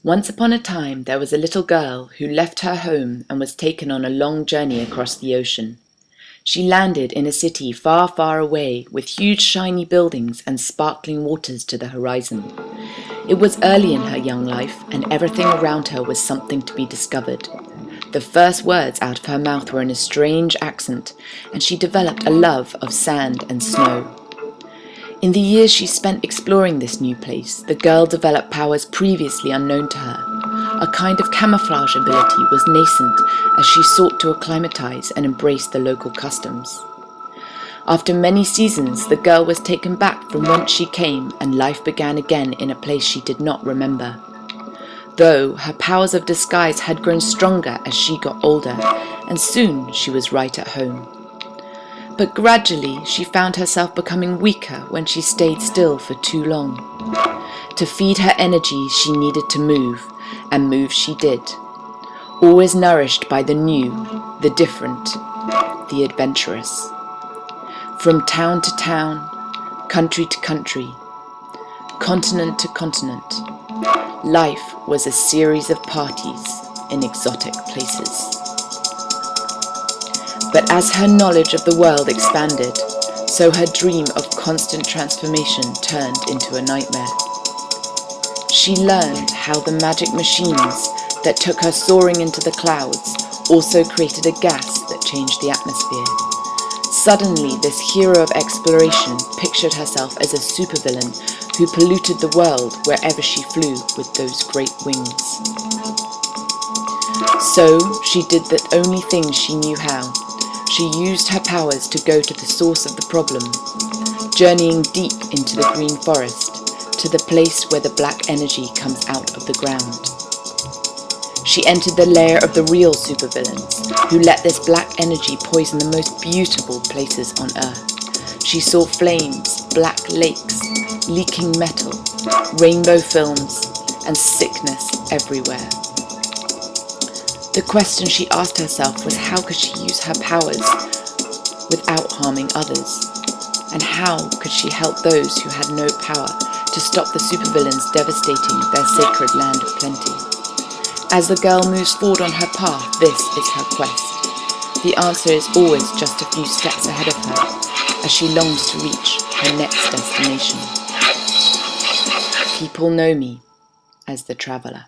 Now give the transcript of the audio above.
Once upon a time, there was a little girl who left her home and was taken on a long journey across the ocean. She landed in a city far, far away, with huge shiny buildings and sparkling waters to the horizon. It was early in her young life, and everything around her was something to be discovered. The first words out of her mouth were in a strange accent, and she developed a love of sand and snow. In the years she spent exploring this new place, the girl developed powers previously unknown to her. A kind of camouflage ability was nascent as she sought to acclimatize and embrace the local customs. After many seasons, the girl was taken back from whence she came, and life began again in a place she did not remember. Though her powers of disguise had grown stronger as she got older, and soon she was right at home. But gradually she found herself becoming weaker when she stayed still for too long. To feed her energy she needed to move, and move she did, always nourished by the new, the different, the adventurous. From town to town, country to country, continent to continent, life was a series of parties in exotic places. But as her knowledge of the world expanded, so her dream of constant transformation turned into a nightmare. She learned how the magic machines that took her soaring into the clouds also created a gas that changed the atmosphere. Suddenly, this hero of exploration pictured herself as a supervillain who polluted the world wherever she flew with those great wings. So she did the only thing she knew how. She used her powers to go to the source of the problem, journeying deep into the green forest, to the place where the black energy comes out of the ground. She entered the lair of the real supervillains, who let this black energy poison the most beautiful places on Earth. She saw flames, black lakes, leaking metal, rainbow films, and sickness everywhere. The question she asked herself was, how could she use her powers without harming others? And how could she help those who had no power to stop the supervillains devastating their sacred land of plenty? As the girl moves forward on her path, this is her quest. The answer is always just a few steps ahead of her, as she longs to reach her next destination. People know me as the Traveller.